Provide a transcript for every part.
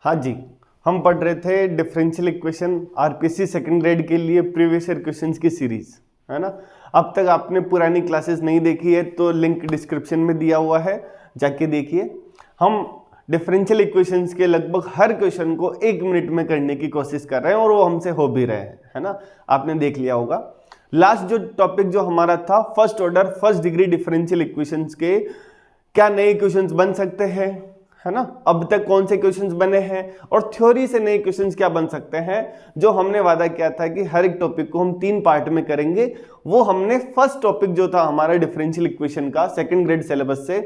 हाँ जी, हम पढ़ रहे थे differential equation RPSC second grade के लिए प्रीवियस ईयर क्वेश्चंस की सीरीज, है ना। अब तक आपने पुरानी क्लासेस नहीं देखी है तो लिंक डिस्क्रिप्शन में दिया हुआ है, जाके देखिए। हम डिफरेंशियल इक्वेशंस के लगभग हर क्वेश्चन को 1 मिनट में करने की कोशिश कर रहे हैं और वो हमसे हो भी रहे हैं, है ना। आपने देख लिया होगा। लास्ट जो टॉपिक जो हमारा था first order first degree differential equations के क्या नए क्वेश्चंस बन सकते हैं, है ना। अब तक कौन से क्वेश्चंस बने हैं और थ्योरी से नए क्वेश्चंस क्या बन सकते हैं, जो हमने वादा किया था कि हर एक टॉपिक को हम 3 पार्ट में करेंगे। वो हमने फर्स्ट टॉपिक जो था हमारा डिफरेंशियल इक्वेशन का सेकंड ग्रेड सिलेबस से,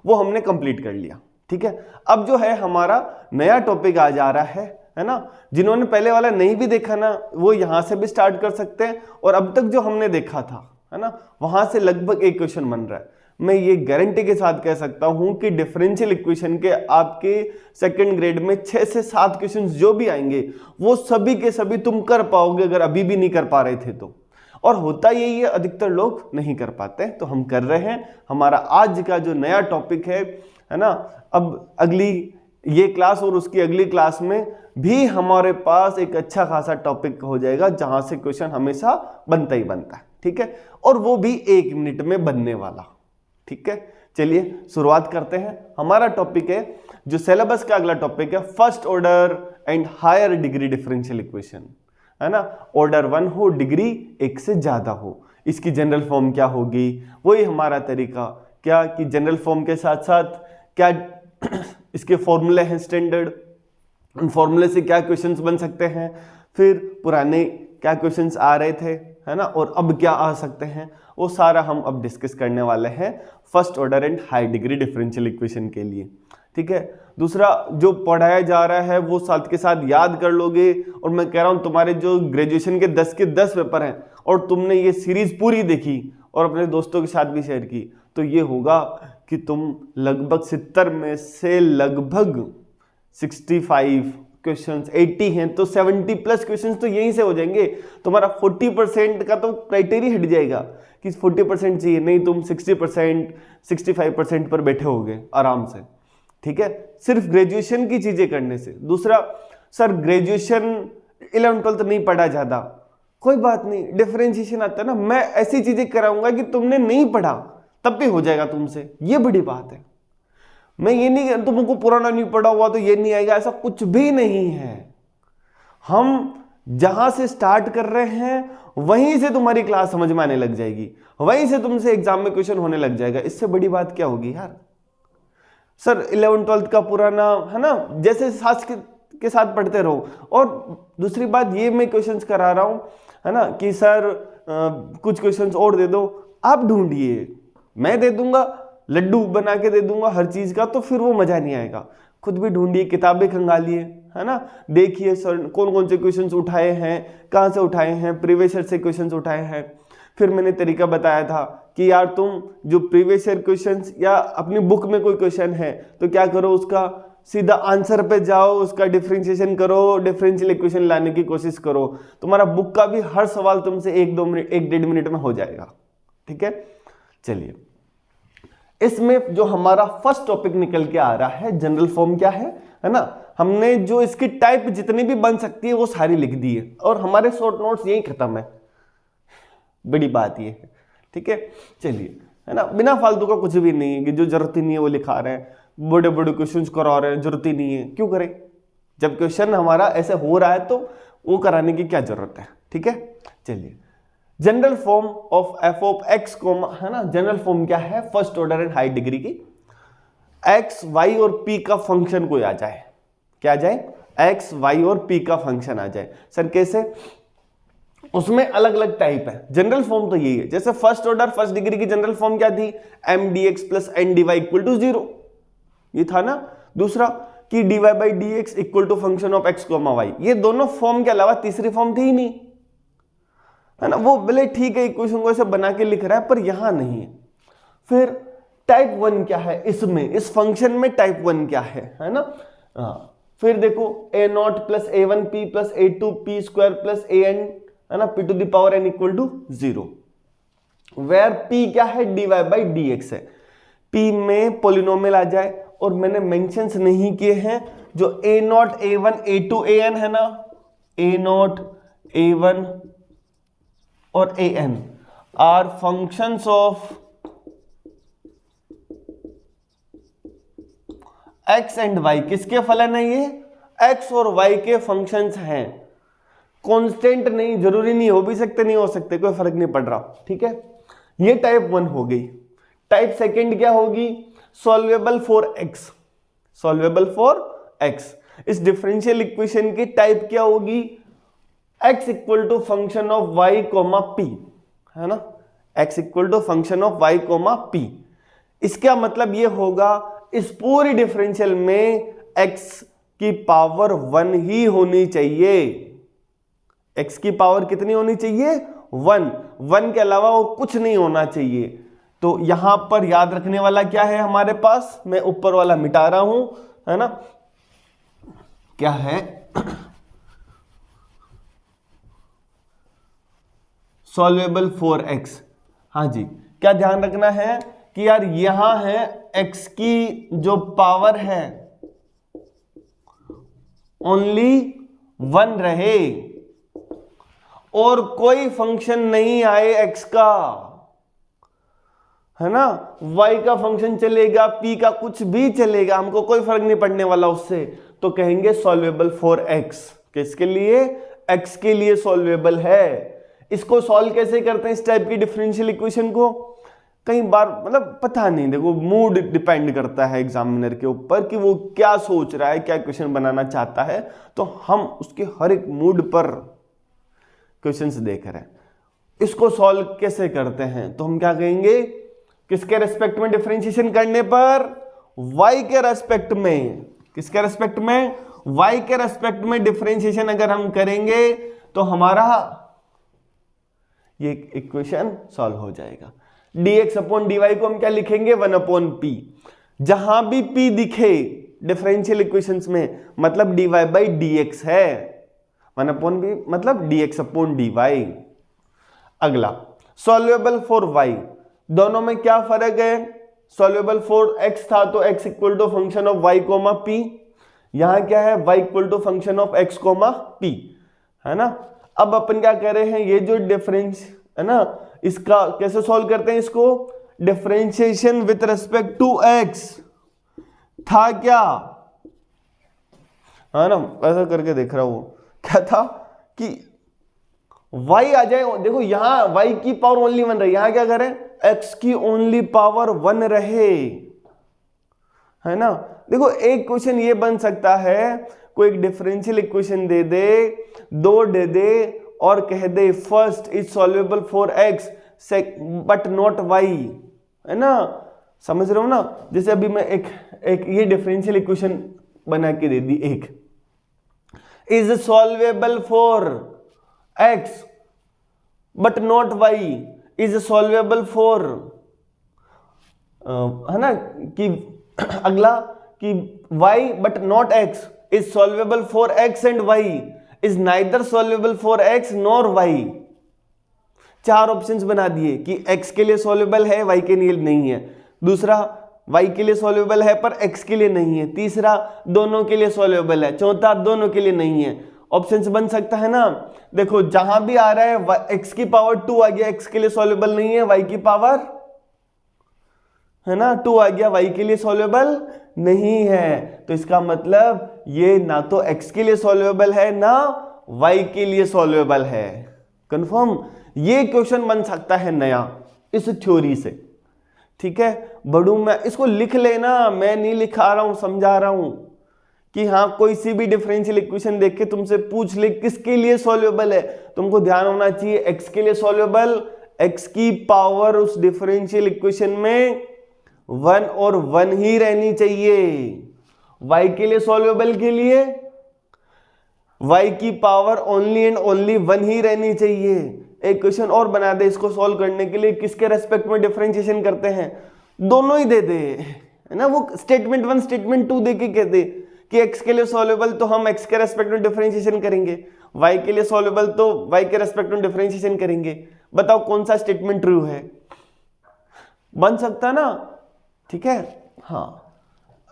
वो हमने कंप्लीट कर लिया, ठीक है। अब जो है हमारा नया टॉपिक आ जा रहा है ना। जिन्होंने पहले वाला नहीं भी देखा ना, वो यहां से भी स्टार्ट कर सकते हैं और अब तक जो हमने देखा था, है ना, वहां से लगभग एक क्वेश्चन बन रहा है। मैं ये गारंटी के साथ कह सकता हूं कि डिफरेंशियल इक्वेशन के आपके सेकंड ग्रेड में 6 से 7 क्वेश्चंस जो भी आएंगे वो सभी के सभी तुम कर पाओगे, अगर अभी भी नहीं कर पा रहे थे तो। और होता यही है, अधिकतर लोग नहीं कर पाते, तो हम कर रहे हैं। हमारा आज का जो नया टॉपिक है ना, अब अगली ये क्लास और उसकी अगली क्लास में भी हमारे पास एक अच्छा खासा टॉपिक हो जाएगा जहां से क्वेश्चन हमेशा बनता ही बनता है, ठीक है। और वो भी 1 मिनट में बनने वाला, ठीक है। चलिए शुरुआत करते हैं। हमारा टॉपिक है, जो सिलेबस का अगला टॉपिक है, first order and higher degree differential equation, है ना। ऑर्डर 1 हो, डिग्री 1 से ज्यादा हो, इसकी जनरल फॉर्म क्या होगी, वही हमारा तरीका क्या कि जनरल फॉर्म के साथ साथ क्या इसके फॉर्मूले हैं स्टैंडर्ड, उन फॉर्मूले से क्या क्वेश्चंस बन सकते हैं, फिर पुराने क्या क्वेश्चंस आ रहे थे, है ना, और अब क्या आ सकते हैं, वो सारा हम अब डिस्कस करने वाले हैं first order and high degree differential equation के लिए, ठीक है। दूसरा जो पढ़ाया जा रहा है वो साथ के साथ याद कर लोगे। और मैं कह रहा हूं तुम्हारे जो ग्रेजुएशन के 10 के 10 पेपर हैं और तुमने ये सीरीज पूरी देखी और अपने दोस्तों के साथ भी शेयर की, तो ये होगा कि तुम लगभग 70 में से लगभग 65 क्वेश्चंस, 80 हैं तो 70 प्लस क्वेश्चंस तो यहीं से हो जाएंगे। तुम्हारा 40% का तो क्राइटेरिया हट जाएगा कि 40% चाहिए, नहीं तुम 60% 65% पर बैठे होगे आराम से, ठीक है, सिर्फ ग्रेजुएशन की चीजें करने से। दूसरा, सर ग्रेजुएशन 11th 12th नहीं पढ़ा ज्यादा, कोई बात नहीं, डिफरेंशिएशन आता है ना, मैं ऐसी चीजें कराऊंगा कि तुमने नहीं पढ़ा तब भी हो जाएगा तुमसे, ये बड़ी बात है। मैं ये नहीं, तुमको पुराना नहीं पढ़ा हुआ तो ये नहीं आएगा, ऐसा कुछ भी नहीं है। हम जहां से स्टार्ट कर रहे हैं वहीं से तुम्हारी क्लास समझ में आने लग जाएगी, वहीं से तुमसे एग्जाम में क्वेश्चन होने लग जाएगा। इससे बड़ी बात क्या होगी यार। सर 11th 12th का पुराना, है ना, जैसे साथ के साथ पढ़ते रहो। और दूसरी बात ये मैं क्वेश्चंस करा रहा हूं, है ना, कि सर कुछ क्वेश्चंस और दे दो, आप ढूंढिए, मैं दे दूंगा, लड्डू बना के दे दूंगा हर चीज का, तो फिर वो मजा नहीं आएगा। खुद भी ढूंढिए, किताबें खंगालिए, है ना, देखिए सर कौन कौन से क्वेश्चंस उठाए हैं, कहां से उठाए हैं, प्रीवियस ईयर से क्वेश्चंस उठाए हैं। फिर मैंने तरीका बताया था कि यार तुम जो प्रीवियस ईयर क्वेश्चंस या अपनी बुक में कोई क्वेश्चन है तो क्या करो, उसका सीधा आंसर पे जाओ, उसका डिफरेंशिएशन करो, डिफरेंशियल इक्वेशन लाने की कोशिश करो। तुम्हारा बुक का भी हर सवाल तुमसे 1-2 मिनट 1-1.5 मिनट में हो जाएगा, ठीक है। चलिए, इसमें जो हमारा फर्स्ट टॉपिक निकल के आ रहा है, जनरल फॉर्म क्या है ना। हमने जो इसकी टाइप जितनी भी बन सकती है वो सारी लिख दी है और हमारे शॉर्ट नोट्स यही खत्म है। बड़ी बात ये है, ठीक है। चलिए, है ना, बिना फालतू का कुछ भी नहीं है कि जो जरूरत ही नहीं है वो लिखा रहे हैं, बड़े बड़े क्वेश्चंस करा रहे हैं, जरूरत ही नहीं है, क्यों करें। जब क्वेश्चन हमारा ऐसे हो रहा है तो वो कराने की क्या जरूरत है, ठीक है। चलिए, general form of F of x, है ना, जनरल फॉर्म क्या है first order and high degree की, एक्स वाई और पी का फंक्शन कोई आ जाए, क्या आ जाए, एक्स वाई और पी का फंक्शन आ जाए। सर कैसे, उसमें अलग अलग टाइप है, जनरल फॉर्म तो यही है। जैसे फर्स्ट ऑर्डर फर्स्ट डिग्री की जनरल फॉर्म क्या थी, M D x plus N D Y equal to 0, ये था ना। दूसरा कि D Y by D x equal to function of X comma Y, ये दोनों फॉर्म के अलावा तीसरी फॉर्म थी ही नहीं, है ना। वो भले ठीक है इक्वेशन को ऐसे बना के लिख रहा है पर यहां नहीं है। फिर टाइप 1 क्या है इसमें, इस फंक्शन में टाइप 1 क्या है ना। फिर देखो a nought plus a one p plus a two p square plus a n, है ना, p to the power n equal to 0, where p क्या है, d Y by D x है। पी में पोलिनोमियल आ जाए और मैंने मेंशंस नहीं किए हैं, जो a0, a1, a2, an है ना, a0, a1 और an are functions of x and y। किसके फलन है ये? x और y के फंक्शंस हैं। कांस्टेंट नहीं, जरूरी नहीं, हो भी सकते नहीं हो सकते, कोई फर्क नहीं पड़ रहा, ठीक है। ये टाइप 1 हो गई। टाइप सेकंड क्या होगी? Solvable for x। Solvable for x। इस डिफरेंशियल इक्वेशन की टाइप क्या होगी? x equal to function of y comma p, है ना, x equal to function of y comma p। इसका मतलब ये होगा इस पूरी डिफरेंशियल में x की पावर 1 ही होनी चाहिए। x की पावर कितनी होनी चाहिए? 1 के अलावा और कुछ नहीं होना चाहिए। तो यहां पर याद रखने वाला क्या है हमारे पास? मैं ऊपर वाला मिटा रहा हूं, है ना, क्या है? Solvable for x। हाँ जी, क्या ध्यान रखना है कि यार यहां है x की जो पावर है ओनली 1 रहे और कोई फंक्शन नहीं आए x का, है ना। y का फंक्शन चलेगा, p का कुछ भी चलेगा, हमको कोई फर्क नहीं पड़ने वाला उससे। तो कहेंगे सॉल्वेबल फॉर x। किसके लिए? x के लिए सॉल्वेबल है। इसको सॉल्व कैसे करते हैं इस टाइप की डिफरेंशियल इक्वेशन को? कई बार मतलब पता नहीं, देखो मूड डिपेंड करता है एग्जामिनर के ऊपर कि वो क्या सोच रहा है, क्या क्वेश्चन बनाना चाहता है, तो हम उसके हर एक मूड पर क्वेश्चंस देख रहे हैं। इसको सॉल्व कैसे करते हैं? तो हम क्या कहेंगे, किसके रेस्पेक्ट में डिफरेंशिएशन करने पर? y के रेस्पेक्ट में। किसके रेस्पेक्ट में? y के रेस्पेक्ट में डिफरेंशिएशन अगर हम करेंगे तो हमारा ये इक्वेशन सॉल्व हो जाएगा। dx अपॉन dy को हम क्या लिखेंगे? 1 अपॉन p। जहां भी p दिखे डिफरेंशियल इक्वेशंस में मतलब dy बाई dx है, 1 अपॉन p मतलब dx अपॉन dy। अगला सॉल्वेबल फॉर y। दोनों में क्या फर्क है? सॉल्वेबल फॉर x था तो x equal to function of y comma p। यहां क्या है? y equal to function of x comma p, है ना। अब अपन क्या कर रहे हैं, ये जो डिफरेंस है ना, इसका कैसे सॉल्व करते हैं? इसको differentiation with respect to x था क्या, है ना, ऐसा करके देख रहा हूं। क्या था कि y आ जाए, देखो यहां y की पावर ओनली 1 रहे, यहां क्या करें? x की ओनली पावर 1 रहे, है ना। देखो एक क्वेश्चन ये बन सकता है, कोई एक डिफरेंशियल इक्वेशन दे दे, दो दे दे और कह दे first is solvable for x but not y, है ना, समझ रहे हो ना। जैसे अभी मैं एक ये डिफरेंशियल इक्वेशन बना के दे दी, एक is solvable for x but not y, is solvable for, है ना, कि अगला कि y but not x is solvable for x and y is neither solvable for x nor y। 4 options बना दिए कि x के लिए सॉल्वेबल है, y के लिए नहीं है। दूसरा y के लिए सॉल्वेबल है पर x के लिए नहीं है। तीसरा दोनों के लिए सॉल्वेबल है। चौथा दोनों के लिए नहीं है। ऑप्शंस बन सकता है ना। देखो जहां भी आ रहा है x की पावर 2 आ गया, x के लिए सॉल्वेबल नहीं है, y की पावर, है ना, 2 आ गया, y के लिए सॉल्वेबल नहीं है। तो इसका मतलब ये ना तो x के लिए सॉल्वेबल है ना y के लिए सॉल्वेबल है। कंफर्म? ये क्वेश्चन बन सकता है नया इस थ्योरी से, ठीक है। बड़ू मैं इसको लिख लेना, मैं नहीं लिखा रहा हूं, समझा रहा हूं कि हाँ कोई सी भी डिफरेंशियल इक्वेशन देख के तुमसे पूछ ले किसके लिए सॉल्वेबल है, तुमको ध्यान होना चाहिए x के लिए सॉल्वेबल, x की पावर उस डिफरेंशियल इक्वेशन में 1 और 1 ही रहनी चाहिए। y के लिए सॉल्वेबल के लिए y की पावर ओनली एंड ओनली 1 ही रहनी चाहिए। एक क्वेश्चन और बना दे इसको सॉल्व करने के लिए, किसके रेस्पेक्ट में डिफरेंशिएशन करते हैं? दोनों ही दे दे, है ना। वो स्टेटमेंट 1 स्टेटमेंट 2 दे के कह दे कि x के लिए सॉल्वेबल तो हम x के रेस्पेक्ट में डिफरेंशिएशन करेंगे, y के लिए सॉल्वेबल तो y के रेस्पेक्ट में डिफरेंशिएशन करेंगे। बताओ कौन सा स्टेटमेंट ट्रू है? बन सकता ना, ठीक है। हाँ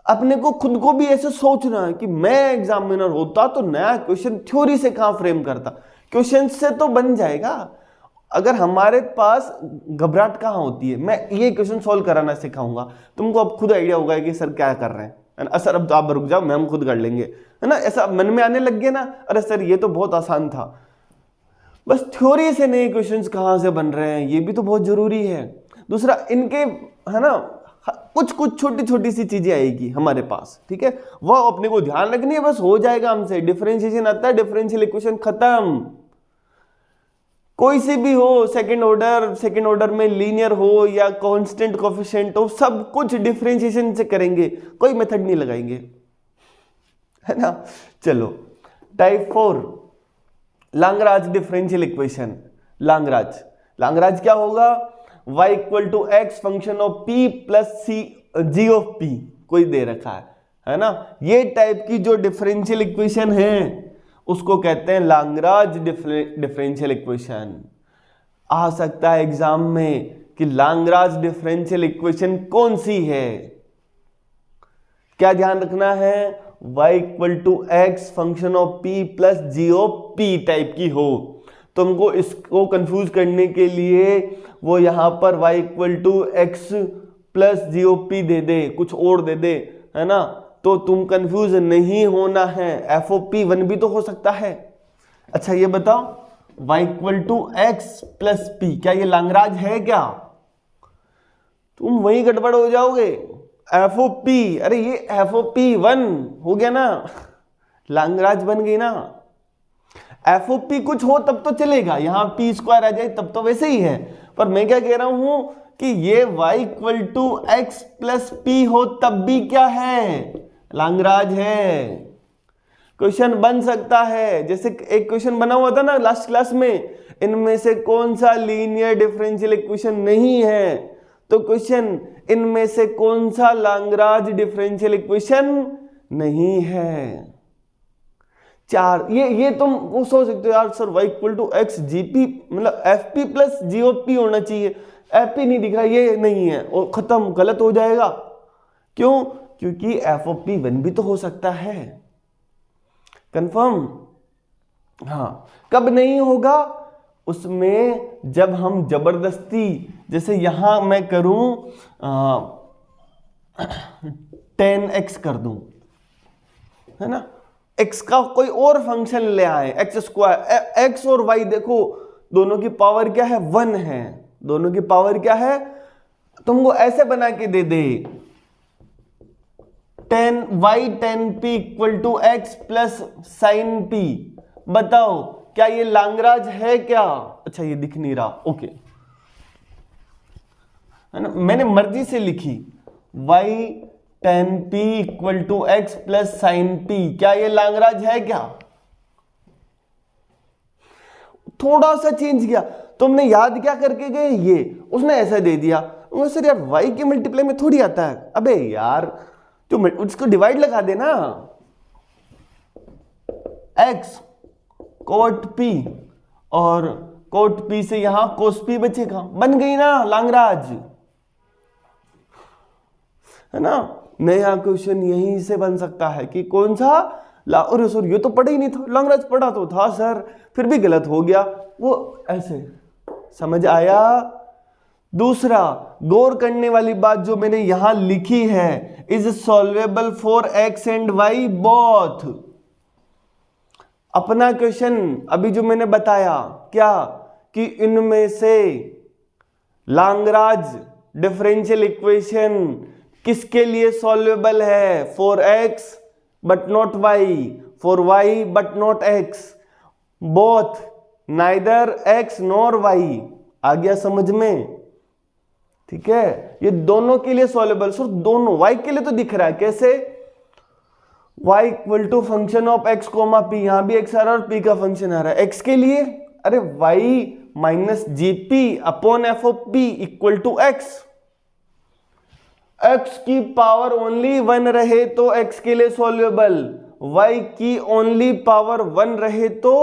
अपने को खुद को भी ऐसे सोचना है कि मैं एग्जामिनर होता तो नया क्वेश्चन थ्योरी से कहां फ्रेम करता, क्वेश्चन से तो बन जाएगा। अगर हमारे पास घबराहट कहाँ होती है, मैं ये क्वेश्चन सॉल्व कराना सिखाऊंगा, तुमको अब खुद आइडिया होगा कि सर क्या कर रहे हैं, है ना, सर अब तो आप रुक जाओ, हम खुद कर लेंगे, है ना, ऐसा मन में आने लग गया ना, अरे सर ये तो बहुत आसान था। बस थ्योरी से नए क्वेश्चंस कहाँ से बन रहे हैं, ये भी तो बहुत जरूरी है। दूसरा, इनके, है ना, कुछ कुछ छोटी छोटी सी चीजें आएगी हमारे पास, ठीक है, वो अपने को ध्यान रखनी है, बस हो जाएगा हमसे। डिफरेंशिएशन आता है, डिफरेंशियल इक्वेशन खत्म, कोई सी भी हो, सेकंड ऑर्डर में लीनियर हो या कांस्टेंट कोएफिशिएंट हो, सब कुछ डिफरेंशिएशन से करेंगे, कोई मेथड नहीं लगाएंगे, है ना। चलो, type 4 Lagrange differential equation. Lagrange क्या होगा, y equal to x function of p plus c g of p कोई दे रखा है ना। ये टाइप की जो डिफरेंशियल इक्वेशन है उसको कहते हैं लाग्रांज डिफरेंशियल इक्वेशन। आ सकता है एग्जाम में कि लाग्रांज डिफरेंशियल इक्वेशन कौन सी है, क्या ध्यान रखना है, y equal to x function of p plus g of p type की हो। तुमको इसको कंफ्यूज करने के लिए वो यहां पर y equal to x plus g of p दे दे, कुछ और दे दे, है ना, तो तुम कंफ्यूज नहीं होना है। एफ ओ पी 1 भी तो हो सकता है। अच्छा ये बताओ, y equal to x plus p, क्या ये लाग्रांज है क्या? तुम वही गड़बड़ हो जाओगे। एफ ओ पी, अरे ये एफ ओ पी 1 हो गया ना, लाग्रांज बन गई ना। एफ ओ पी कुछ हो तब तो चलेगा, यहां पी स्क्वायर आ जाए तब तो वैसे ही है, पर मैं क्या कह रहा हूं कि ये y equal to x plus p हो तब भी क्या है, लाग्रांज है। क्वेश्चन बन सकता है, जैसे एक क्वेश्चन बना हुआ था ना लास्ट क्लास में, इनमें से कौन सा लीनियर डिफरेंशियल इक्वेशन नहीं है, तो क्वेश्चन इनमें से कौन सा लाग्रांज डिफरेंशियल इक्वेशन नहीं है। चार, ये तुम वो सोच सकते हो यार sir y equal to x gp मतलब f p plus g o p होना चाहिए, एफ पी नहीं दिख रहा, ये नहीं है, और खत्म, गलत हो जाएगा। क्यों? क्योंकि एफ ओ पी 1 भी तो हो सकता है। कंफर्म? हाँ। कब नहीं होगा? उसमें जब हम जबरदस्ती, जैसे यहां मैं करूं 10x कर दूं, है ना, x का कोई और फंक्शन ले आए, एक्स स्क्वायर, x और y देखो दोनों की पावर क्या है, 1 है, दोनों की पावर क्या है, तुमको ऐसे बना के दे दे 10p equal to x plus sine p, बताओ क्या ये लाग्रांज है क्या? अच्छा ये दिख नहीं रहा, ओके, है ना, मैंने मर्जी से लिखी y 10p equal to x plus sine p, क्या ये लाग्रांज है क्या? थोड़ा सा चेंज किया, तुमने याद क्या करके गए, ये उसने ऐसा दे दिया, सर यार y के मल्टीप्लाई में थोड़ी आता है, अबे यार तो उसको डिवाइड लगा देना, x कोट p और कोट p से यहां कोस p बचेगा, बन गई ना लाग्रांज, है ना। नया क्वेश्चन यहीं से बन सकता है कि कौन सा और सर ये तो पढ़ा ही नहीं था, लाग्रांज पढ़ा तो था सर, फिर भी गलत हो गया, वो ऐसे, समझ आया। दूसरा, गौर करने वाली बात जो मैंने यहां लिखी है, is solvable for x and y both. अपना क्वेश्चन अभी जो मैंने बताया क्या, कि इनमें से लाग्रांज डिफरेंशियल इक्वेशन किसके लिए सॉल्वेबल है, for x but not y, for y but not x, both neither x nor y. आ गया समझ में? ठीक है, ये दोनों के लिए सॉल्वेबल, सिर्फ दोनों, y के लिए तो दिख रहा है कैसे, y equal to function of x comma p, यहां भी x आ रहा है और p का फंक्शन आ रहा है, x के लिए अरे y minus gp upon f of p equal to x, x की पावर ओनली 1 रहे तो x के लिए सॉल्वेबल, y की ओनली पावर 1 रहे तो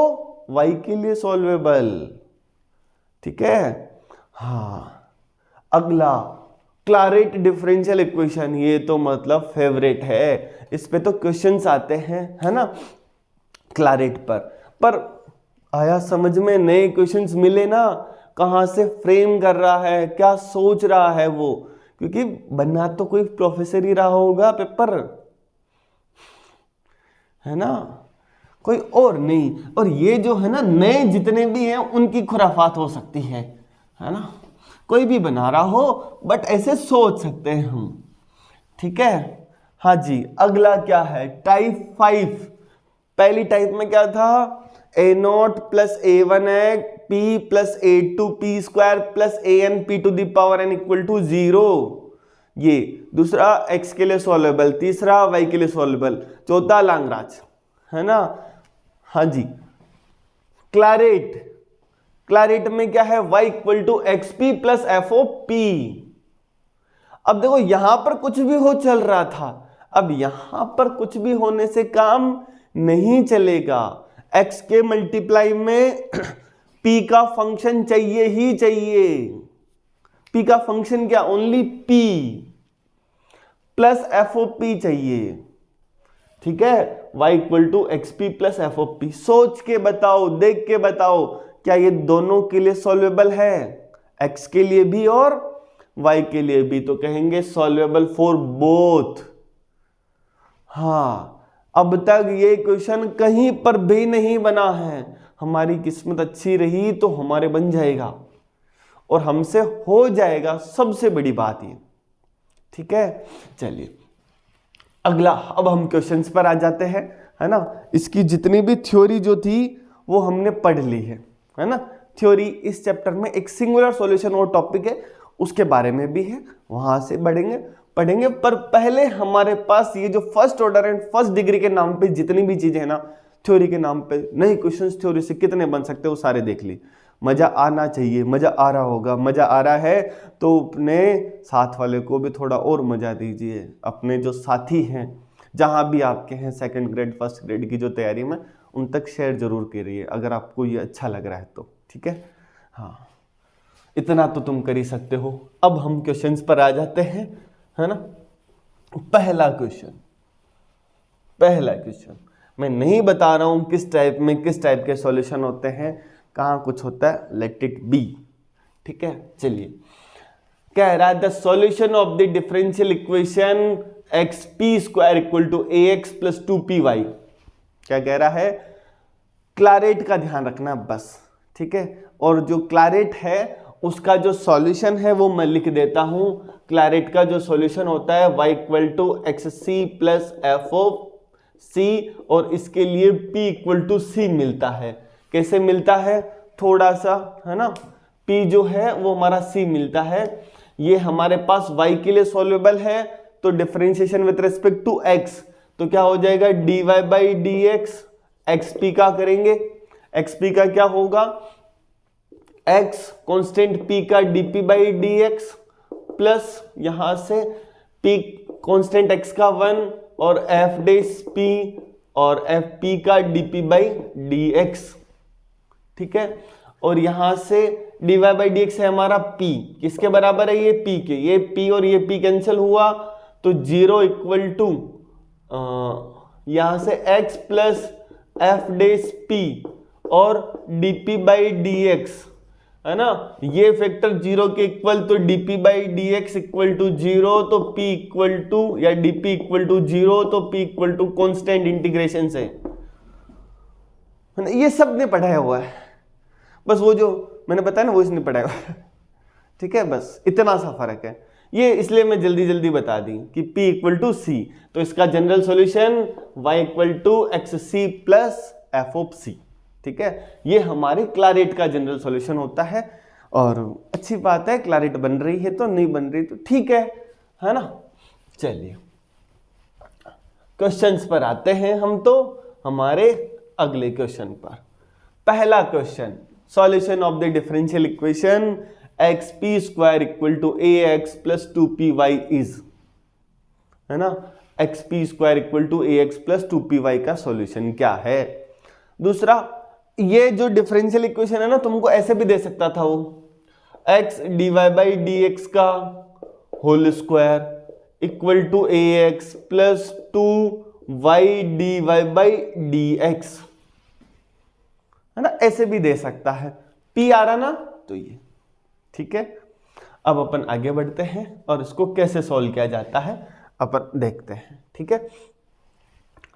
y के लिए सॉल्वेबल, ठीक है। हाँ, अगला क्लारेट डिफरेंशियल इक्वेशन, ये तो मतलब फेवरेट है, इस पे तो क्वेश्चंस आते हैं, है ना, क्लारेट पर आया समझ में, नए क्वेश्चंस मिले ना, कहां से फ्रेम कर रहा है, क्या सोच रहा है वो, क्योंकि बना तो कोई प्रोफेसर ही रहा होगा पेपर, है ना, कोई और नहीं। और ये जो है ना नए जितने भी हैं उनकी खुराफात हो सकती है ना, कोई भी बना रहा हो बट ऐसे सोच सकते हैं हम, ठीक है। हाँ जी, अगला क्या है, टाइप 5। पहली टाइप में क्या था, a0 plus a1 p plus a2 p square plus an p to the power n equal to 0। ये दूसरा x के लिए सॉल्वेबल, तीसरा y के लिए सॉल्वेबल, चौथा लांगराज, है ना। हाँ जी, क्लारेट में क्या है, y equal to x p plus f o p. अब देखो यहां पर कुछ भी हो चल रहा था, अब यहां पर कुछ भी होने से काम नहीं चलेगा, x के मल्टीप्लाई में p का फंक्शन चाहिए ही चाहिए। p का फंक्शन क्या, only p plus f o p चाहिए, ठीक है। y equal to x p plus f o p. सोच के बताओ, देख के बताओ, क्या ये दोनों के लिए सॉल्वेबल है, x के लिए भी और y के लिए भी, तो कहेंगे सॉल्वेबल फॉर बोथ। हाँ, अब तक ये क्वेश्चन कहीं पर भी नहीं बना है, हमारी किस्मत अच्छी रही तो हमारे बन जाएगा और हमसे हो जाएगा, सबसे बड़ी बात ये, ठीक है। चलिए अगला, अब हम क्वेश्चंस पर आ जाते हैं, है ना। इसकी जितनी भी थ्योरी जो थी वो हमने पढ़ ली है ना। थ्योरी इस चैप्टर में एक सिंगुलर सॉल्यूशन और टॉपिक है, उसके बारे में भी है, वहां से पढ़ेंगे। पर पहले हमारे पास ये जो first order and first degree के नाम पे जितनी भी चीजें हैं ना, थ्योरी के नाम पे नए क्वेश्चंस थ्योरी से कितने बन सकते हैं वो सारे देख ली। मजा आना चाहिए, मजा आ रहा होगा, मजा आ रहा है तो अपने साथ वाले को भी थोड़ा और मजा दीजिए, अपने जो साथी हैं जहां भी आपके हैं सेकंड ग्रेड फर्स्ट ग्रेड की जो तैयारी में, उन तक शेयर जरूर करिए अगर आपको ये अच्छा लग रहा है तो, ठीक है। हाँ, इतना तो तुम कर ही सकते हो। अब हम क्वेश्चंस पर आ जाते हैं, है ना। पहला क्वेश्चन मैं नहीं बता रहा हूं किस टाइप के सॉल्यूशन होते हैं, कहां कुछ होता है, लेट इट बी, ठीक है। चलिए, कह रहा है the solution of the differential equation x p square equal to a x plus 2py। क्या कह रहा है, क्लारेट का ध्यान रखना बस, ठीक है। और जो क्लारेट है उसका जो सॉल्यूशन है वो मैं लिख देता हूं। क्लारेट का जो सॉल्यूशन होता है y equal to x c plus f of c, और इसके लिए p इक्वल टू सी मिलता है। कैसे मिलता है, थोड़ा सा, है ना, p जो है वो हमारा c मिलता है। ये हमारे पास y के लिए सॉल्युबल है, तो differentiation with respect to x, तो क्या हो जाएगा dy by D x, xp का करेंगे, xp का क्या होगा, x कांस्टेंट p का dp by D x plus यहां से p कांस्टेंट x का 1 और f डेस p और fp का dp बाई डी एक्स, ठीक है। और यहां से dy बाई डी एक्स है हमारा p, किसके बराबर है, ये p के, ये p और ये p कैंसिल हुआ तो 0 इक्वल टू यहां से x प्लस f डेस p और dp बाई डी एक्स, है ना, ये फैक्टर 0 के इक्वल, तो dp by D x equal to 0, तो p इक्वल टू या dp इक्वल टू 0, तो p equal to constant integration से, ये सब ने पढ़ाया हुआ है, बस वो जो मैंने बताया ना वो इसने पढ़ाया हुआ है, ठीक है। बस इतना सा फर्क है, ये इसलिए मैं जल्दी बता दी कि p इक्वल टू सी, तो इसका general solution y equal to x c plus f of c, ठीक है। ये हमारे क्लारेट का जनरल सॉल्यूशन होता है, और अच्छी बात है, क्लारेट बन रही है तो, नहीं बन रही तो ठीक है ना। चलिए क्वेश्चंस पर आते हैं हम, तो हमारे अगले क्वेश्चन पर। पहला question, solution of the differential equation x p square equal to a x plus 2py is, है ना, x p square equal to a x plus 2py का सॉल्यूशन क्या है। दूसरा, ये जो डिफरेंशियल इक्वेशन है ना, तुमको ऐसे भी दे सकता था वो, x dy by D x का whole square equal to a x plus 2y dy by dx, है ना, ऐसे भी दे सकता है। P आ रहा ना, तो ये ठीक है। अब अपन आगे बढ़ते हैं और इसको कैसे सॉल्व किया जाता है अपन देखते हैं, ठीक है।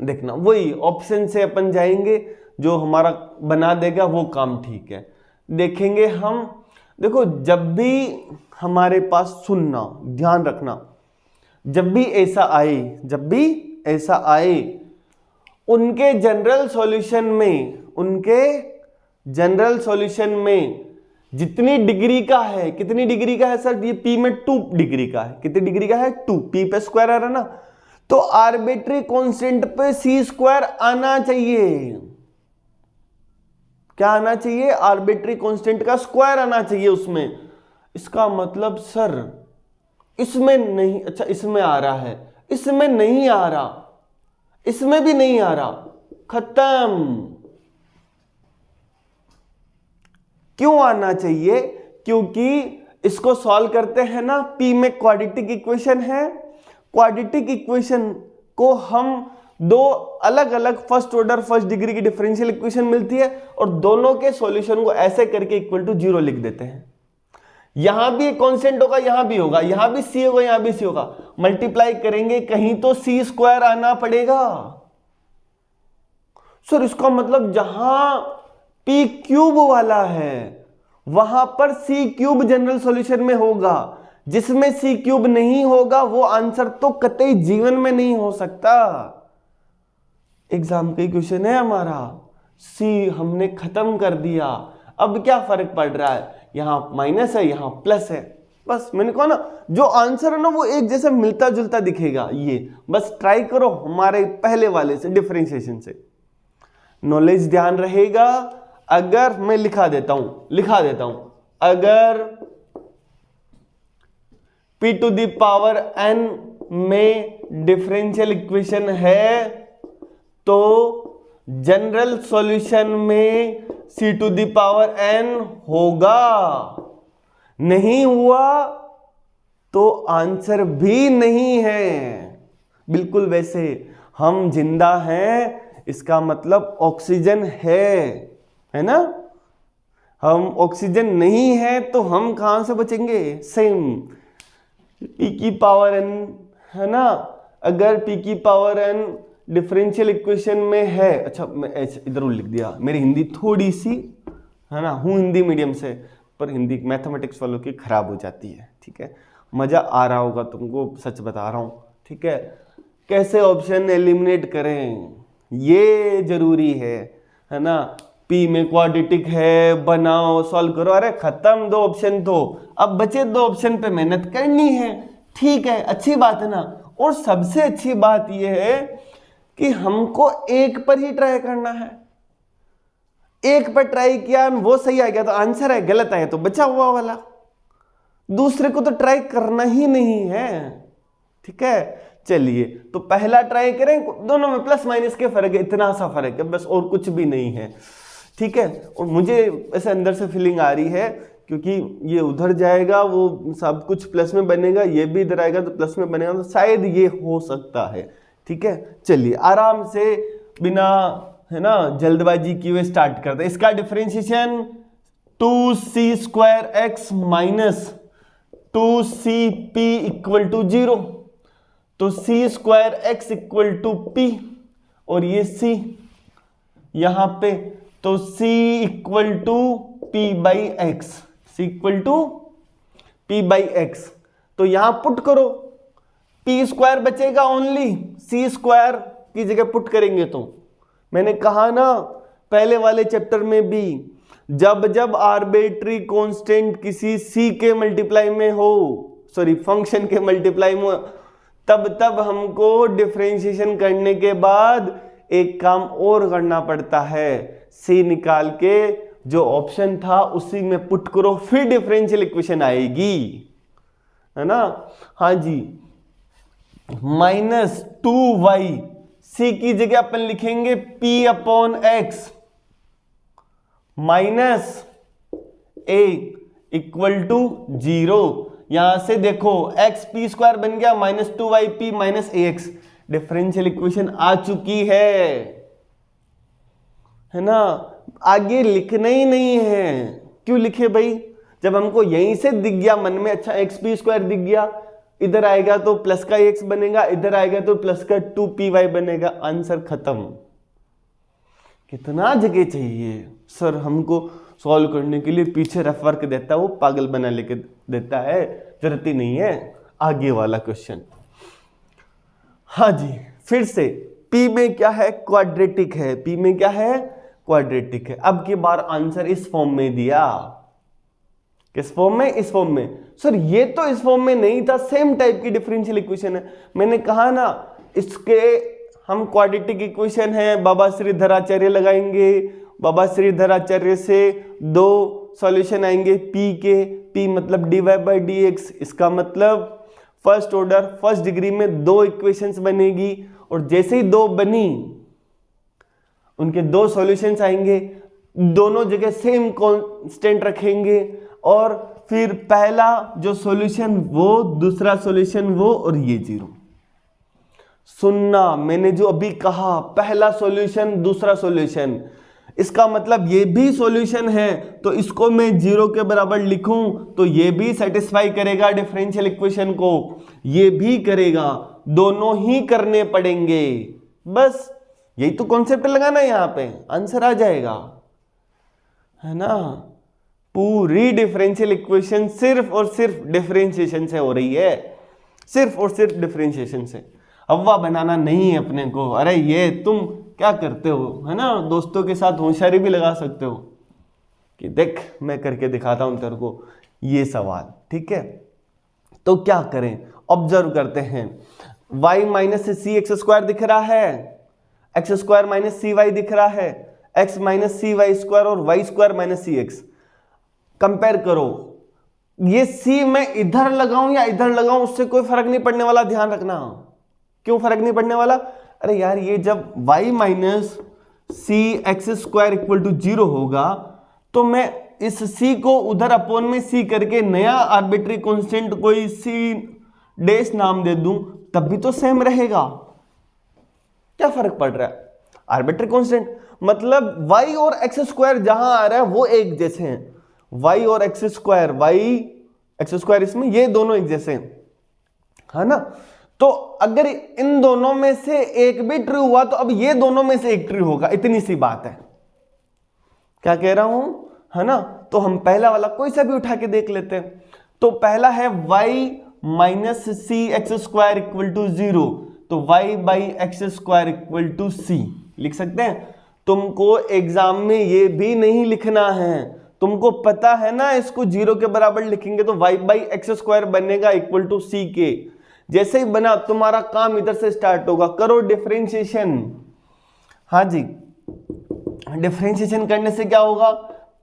देखना वही ऑप्शन से अपन जाएंगे, जो हमारा बना देगा वो काम ठीक है। देखेंगे हम, देखो जब भी हमारे पास सुनना, ध्यान रखना, जब भी ऐसा आए उनके जनरल सॉल्यूशन में जितनी डिग्री का है, कितनी डिग्री का है सर, ये P में 2 डिग्री का है, कितनी डिग्री का है 2, P पे स्क्वायर आ रहा ना, तो आर्बिट्री कांस्टेंट पे C स्क्वायर आना चाहिए। क्या आना चाहिए? आर्बिट्री कांस्टेंट का स्क्वायर आना चाहिए उसमें। इसका मतलब सर इसमें नहीं, अच्छा इसमें आ रहा है, इसमें नहीं आ रहा, इसमें भी नहीं आ रहा, खत्म। क्यों आना चाहिए? क्योंकि इसको सॉल्व करते हैं ना, P में क्वाड्रेटिक इक्वेशन है, क्वाड्रेटिक इक्वेशन को हम दो अलग अलग फर्स्ट ऑर्डर फर्स्ट डिग्री की डिफरेंशियल इक्वेशन मिलती है और दोनों के सॉल्यूशन को ऐसे करके इक्वल टू 0 लिख देते हैं। यहां भी एक कांस्टेंट होगा, यहां भी होगा, यहां भी C होगा, यहां भी C होगा, मल्टीप्लाई करेंगे कहीं तो C स्क्वायर आना पड़ेगा। सर इसका मतलब जहां P क्यूब वाला है वहां पर C क्यूब जनरल सॉल्यूशन में होगा, जिसमें C क्यूब नहीं होगा वो आंसर तो कतई जीवन में नहीं हो सकता। एग्जाम का क्वेश्चन है हमारा, C हमने खत्म कर दिया, अब क्या फर्क पड़ रहा है, यहां माइनस है यहां प्लस है, बस मैंने कहा ना जो आंसर है ना वो एक जैसा मिलता जुलता दिखेगा। ये बस ट्राई करो हमारे पहले वाले से, डिफरेंशिएशन से, नॉलेज ध्यान रहेगा। अगर मैं लिखा देता हूं अगर p to the power n में डिफरेंशियल इक्वेशन है तो जनरल सॉल्यूशन में c to the power n होगा, नहीं हुआ तो आंसर भी नहीं है। बिल्कुल वैसे हम जिंदा हैं, इसका मतलब ऑक्सीजन है ना, हम ऑक्सीजन नहीं है तो हम कहां से बचेंगे? सेम p की पावर n है ना, अगर p की पावर n डिफरेंशियल इक्वेशन में है, अच्छा मैं इधर लिख दिया, मेरी हिंदी थोड़ी सी है ना, हूँ हिंदी मीडियम से, पर हिंदी मैथमेटिक्स वालों की खराब हो जाती है, ठीक है। मजा आ रहा होगा तुमको, सच बता रहा हूँ, ठीक है। कैसे ऑप्शन एलिमिनेट करें ये जरूरी है ना। P में क्वाड्रेटिक है, बनाओ सॉल्व करो, अरे खत्म, 2 ऑप्शन तो, अब बचे 2 ऑप्शन पे मेहनत करनी है, ठीक है, अच्छी बात है ना। और सबसे अच्छी बात यह है कि हमको एक पर ही ट्राई करना है, एक पर ट्राई किया वो सही आ गया तो आंसर है, गलत आया तो बचा हुआ वाला, दूसरे को तो ट्राई करना ही नहीं है, ठीक है। चलिए तो पहला ट्राई करें, दोनों में प्लस माइनस के फर्क है, इतना सा फर्क है बस, और कुछ भी नहीं है, ठीक है। और मुझे ऐसे अंदर से फीलिंग आ रही है क्योंकि ये उधर जाएगा वो सब कुछ प्लस में बनेगा, ये भी इधर आएगा तो प्लस में बनेगा, तो शायद ये हो सकता है, ठीक है। चलिए आराम से बिना है ना जल्दबाजी किए स्टार्ट करते हैं। इसका differentiation 2c square x minus 2cp equal to 0, तो c square x equal to p और ये c यहां पे, तो c equal to p by x, c equal to p by x, तो यहां पुट करो, p स्क्वायर बचेगा ओनली, c स्क्वायर की जगह पुट करेंगे तो मैंने कहा ना पहले वाले चैप्टर में भी, जब जब आर्बिट्री कांस्टेंट किसी c के मल्टीप्लाई में हो, सॉरी फंक्शन के मल्टीप्लाई में, तब तब हमको डिफरेंशिएशन करने के बाद एक काम और करना पड़ता है, c निकाल के जो ऑप्शन था उसी में पुट करो, फिर डिफरेंशियल इक्वेशन आएगी, है ना। हाँ जी, माइनस 2y, c की जगह अपन लिखेंगे p upon x minus a equal to 0, यहां से देखो एक्स पी स्क्वायर बन गया minus 2yp minus ax, differential equation आ चुकी है ना। आगे लिखना ही नहीं है। क्यों लिखे भाई, जब हमको यहीं से दिख गया मन में, अच्छा एक्स पी स्क्वायर दिख गया, इधर आएगा तो प्लस का एक्स बनेगा, इधर आएगा तो प्लस का 2py बनेगा, आंसर खत्म। कितना जगह चाहिए सर हमको सॉल्व करने के लिए, पीछे रफ वर्क देता है वो पागल बना लेके देता है, जरूरत ही नहीं है। आगे वाला क्वेश्चन, हाँ जी फिर से P में क्या है, क्वाड्रेटिक है, P में क्या है, क्वाड्रेटिक है। अब की बार आंसर इस फॉर्म में दिया, किस फॉर्म में, इस फॉर्म में। सर ये तो इस फॉर्म में नहीं था, सेम टाइप की डिफरेंशियल इक्वेशन है। मैंने कहा ना इसके हम क्वाड्रेटिक इक्वेशन है, बाबा श्रीधराचार्य लगाएंगे, बाबा श्रीधराचार्य से दो सॉल्यूशन आएंगे P के, P मतलब dy/dx, इसका मतलब फर्स्ट ऑर्डर फर्स्ट डिग्री में दो इक्वेशंस बनेगी, और जैसे ही दो बनी उनके दो सॉल्यूशंस आएंगे, दोनों जगह सेम कांस्टेंट रखेंगे, और फिर पहला जो सॉल्यूशन वो, दूसरा सॉल्यूशन वो, और ये जीरो। सुनना, मैंने जो अभी कहा, पहला सॉल्यूशन दूसरा सॉल्यूशन, इसका मतलब ये भी सॉल्यूशन है, तो इसको मैं जीरो के बराबर लिखूं तो ये भी सेटिस्फाई करेगा डिफरेंशियल इक्वेशन को, ये भी करेगा, दोनों ही करने पड़ेंगे। बस यही तो कॉन्सेप्ट लगाना है, यहां पे आंसर आ जाएगा, है ना। पूरी डिफरेंशियल इक्वेशन सिर्फ और सिर्फ डिफरेंशिएशन से हो रही है, सिर्फ और सिर्फ डिफरेंशिएशन से। हवा बनाना नहीं है अपने को। अरे ये तुम क्या करते हो, है ना, दोस्तों के साथ होशियारी भी लगा सकते हो कि देख मैं करके दिखाता हूं तेरे को ये सवाल, ठीक है। तो क्या करें, ऑब्जर्व करते हैं, y minus c x square दिख रहा है, एक्स स्क्वायर माइनस सी वाई दिख रहा है, एक्स माइनस सी वाई स्क्वायर और Y square minus c x. Compare करो, ये c मैं इधर लगाऊं या इधर लगाऊं उससे कोई फर्क नहीं पड़ने वाला, ध्यान रखना। क्यों फर्क नहीं पड़ने वाला, अरे यार ये जब y minus c x square equal to 0 होगा तो मैं इस c को उधर अपोन में c करके नया आर्बिट्री कांस्टेंट कोई c डैश नाम दे दूं, तब भी तो सेम रहेगा। क्या फर्क पड़ रहा है, आर्बिट्री कांस्टेंट मतलब y और एक्स स्क्वायर जहां आ रहा है वो एक जैसे हैं, y और एक्स स्क्वायर इसमें ये दोनों एक जैसे हैं, है ना। तो अगर इन दोनों में से एक भी ट्रू हुआ तो अब ये दोनों में से एक ट्रू होगा, इतनी सी बात है। क्या कह रहा हूं, है ना। तो हम पहला वाला कोई सा भी उठा के देख लेते हैं। तो पहला है y minus c x square equal to 0, तो y by x square equal to c लिख सकते हैं। तुमको एग्जाम में ये भी नहीं लिखना है, तुमको पता है ना इसको 0 के बराबर लिखेंगे तो y बाई एक्स स्क्वायर बनेगा इक्वल टू सी के। जैसे ही बना तुम्हारा काम इधर से स्टार्ट होगा, करो डिफरेंशिएशन। हाँ जी, डिफरेंशिएशन करने से क्या होगा,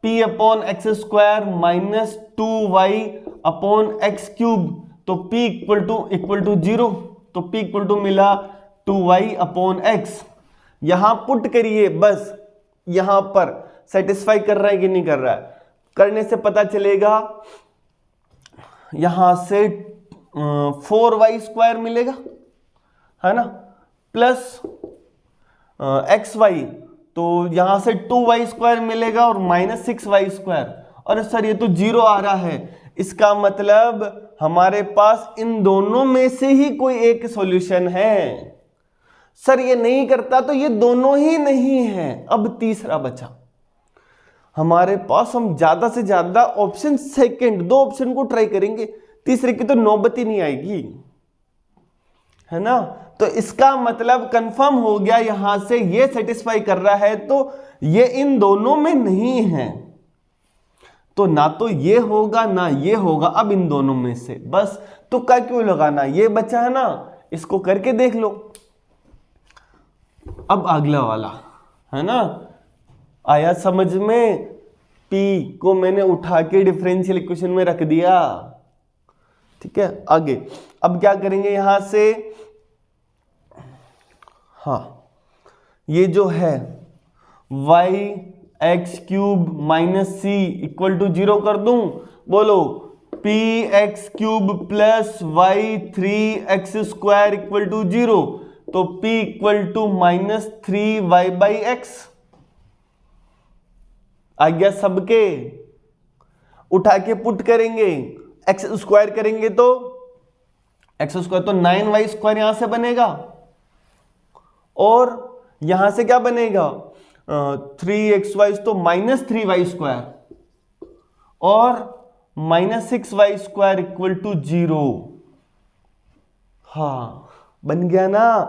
p upon x square minus 2y upon x cube, तो p इक्वल टू 0, तो p इक्वल टू मिला 2y अपॉन एक्स। यहां पुट करिए, बस यहां पर सेटिस्फाई कर रहा है कि नहीं कर रहा है, करने से पता चलेगा। यहां से 4y स्क्वायर मिलेगा, है ना, प्लस xy, तो यहां से 2y स्क्वायर मिलेगा और माइनस 6y स्क्वायर। और सर ये तो 0 आ रहा है, इसका मतलब हमारे पास इन दोनों में से ही कोई एक सॉल्यूशन है। सर ये नहीं करता तो ये दोनों ही नहीं है। अब तीसरा बचा हमारे पास, हम ज्यादा से ज्यादा ऑप्शन सेकंड, दो ऑप्शन को ट्राई करेंगे, तीसरे की तो नौबत ही नहीं आएगी, है ना। तो इसका मतलब कंफर्म हो गया, यहां से ये सेटिस्फाई कर रहा है तो ये इन दोनों में नहीं है, तो ना तो ये होगा ना ये होगा, अब इन दोनों में से बस तुक्का क्यों लगाना, ये बचा है ना, इसको करके देख लो। अब अगला वाला, है ना, आया समझ में, P को मैंने उठा के डिफरेंशियल इक्वेशन में रख दिया, ठीक है। आगे अब क्या करेंगे, यहां से हाँ ये जो है y x cube minus c equal to 0 कर दूं, बोलो p x cube plus y 3x² equal to 0, तो p इक्वल टू -3y/x आ गया सबके। उठा के पुट करेंगे, x² करेंगे तो x² तो 9y² यहां से बनेगा, और यहां से क्या बनेगा 3xy तो -3y² और -6y² इक्वल टू 0। हाँ बन गया ना,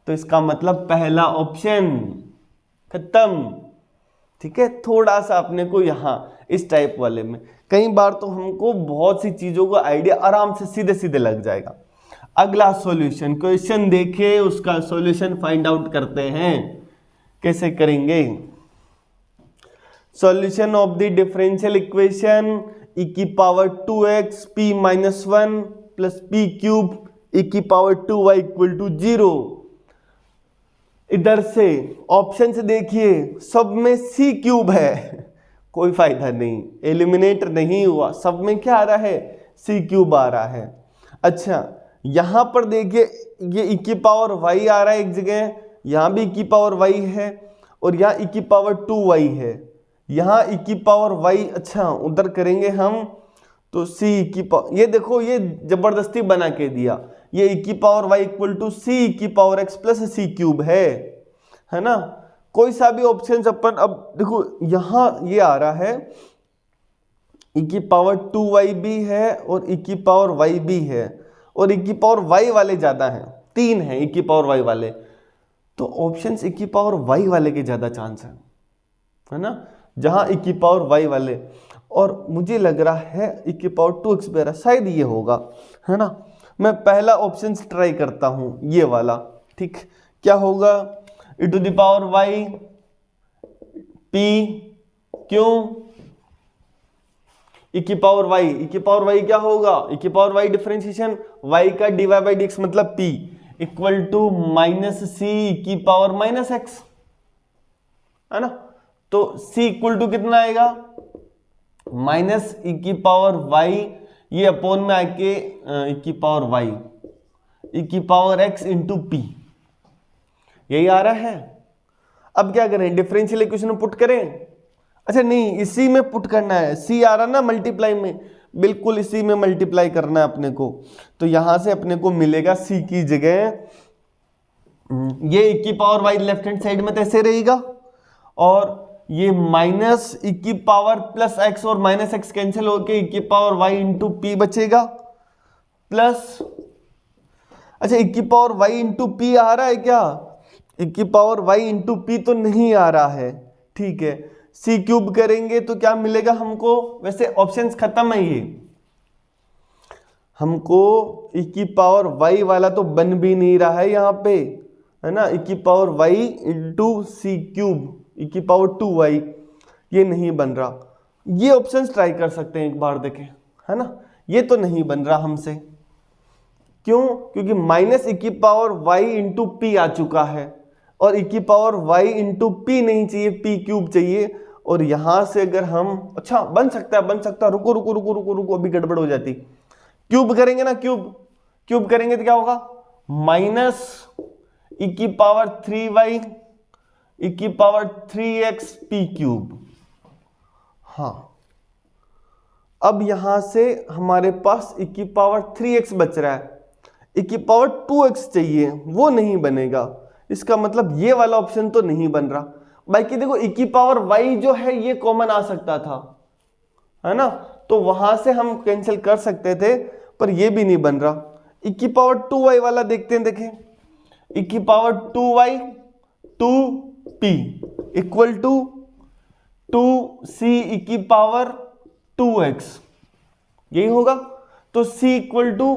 तो इसका मतलब पहला ऑप्शन खत्म। ठीक है, थोड़ा सा अपने को यहां इस टाइप वाले में कई बार तो हमको बहुत सी चीजों का आइडिया आराम से सीधे सीधे लग जाएगा। अगला सॉल्यूशन, क्वेश्चन देखिए, उसका सॉल्यूशन फाइंड आउट करते हैं। कैसे करेंगे? Solution of the differential equation e की power 2x p - 1 plus p cube e की पावर 2y इक्वल टू 0। इधर से ऑप्शन से देखिए, सब में c क्यूब है, कोई फायदा नहीं, एलिमिनेट नहीं हुआ, सब में क्या आ रहा है c क्यूब आ रहा है। अच्छा यहां पर देखिए, ये e की पावर y आ रहा है एक जगह, यहां भी e की पावर y है, और यहाँ e की पावर 2y है, यहाँ e की पावर y। अच्छा उधर करेंगे हम तो c की पावर, ये देखो ये जबरदस्ती बना के दिया, ये e की power y equal to c की power x plus c cube है ना। कोई सा भी ऑप्शन अपन, अब देखो यहां ये आ रहा है e की पावर 2y भी है और e की पावर y भी है, और e की पावर y वाले ज्यादा हैं, 3 हैं e की पावर y वाले, तो ऑप्शंस e की पावर y वाले के ज्यादा चांस है ना, जहां e की पावर y वाले। और मुझे लग रहा है e की पावर 2x बेरा शायद ये होगा, है ना। मैं पहला ऑप्शन ट्राई करता हूं, ये वाला। ठीक, क्या होगा e to the power y p, क्यों e की पावर y क्या होगा, e की पावर y डिफरेंशिएशन y का dy/dx मतलब p इक्वल टू -c की पावर -x, है ना। तो c इक्वल टू कितना आएगा -e की पावर y, ये अपोन में आके e की पावर y e की पावर x इंटू p, यही आ रहा है। अब क्या करें, डिफरेंशियल इक्वेशन में पुट करें? अच्छा नहीं, इसी में पुट करना है, c आ रहा ना मल्टीप्लाई में, बिल्कुल इसी में मल्टीप्लाई करना है अपने को। तो यहां से अपने को मिलेगा c की जगह ये e की power y left hand side में तो ऐसे रहेगा, और ये माइनस e की पावर प्लस x और माइनस x कैंसिल होके e की पावर y इंटू p बचेगा, प्लस अच्छा e की पावर y इंटू p आ रहा है क्या, e की पावर y इंटू p तो नहीं आ रहा है। ठीक है, c क्यूब करेंगे तो क्या मिलेगा हमको, वैसे ऑप्शंस खत्म है ये, हमको e की पावर y वाला तो बन भी नहीं रहा है यहाँ पे, है ना, e की पावर y इंटू सी क्यूब e की पावर 2y, ये नहीं बन रहा। ये ऑप्शंस ट्राई कर सकते हैं एक बार, देखें, है ना। ये तो नहीं बन रहा हमसे, क्यों, क्योंकि माइनस e की पावर y इंटू पी आ चुका है, और e की पावर y इंटू पी नहीं चाहिए, p क्यूब चाहिए। और यहां से अगर हम, अच्छा बन सकता है, रुको रुको रुको रुको रुको, अभी गड़बड़ हो जाती। क्यूब करेंगे ना, क्यूब करेंगे तो क्या होगा, माइनस e की पावर 3y e की पावर 3x p क्यूब। हाँ, अब यहां से हमारे पास e की पावर 3x बच रहा है, e की पावर 2x चाहिए, वो नहीं बनेगा। इसका मतलब ये वाला ऑप्शन तो नहीं बन रहा। बाकी देखो e की पावर y जो है ये कॉमन आ सकता था, है ना, तो वहां से हम कैंसिल कर सकते थे, पर ये भी नहीं बन रहा। e की पावर 2y वाला देखते हैं, देखें, e की power 2y 2p equal to 2c e की पावर 2x, यही होगा। तो c इक्वल टू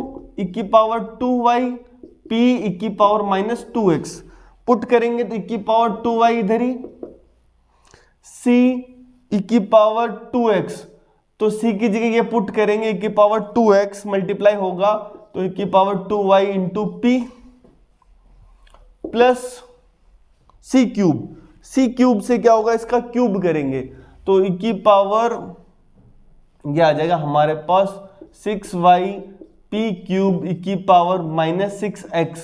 e की पावर 2y p e की पावर -2x, पुट करेंगे तो e की पावर 2y इधर ही, c e की पावर 2x, तो c की जगह ये पुट करेंगे e की पावर 2x मल्टीप्लाई होगा तो e की power 2y into p plus c cube से क्या होगा, इसका क्यूब करेंगे तो e की पावर ये आ जाएगा हमारे पास 6y p क्यूब e की पावर माइनस 6x।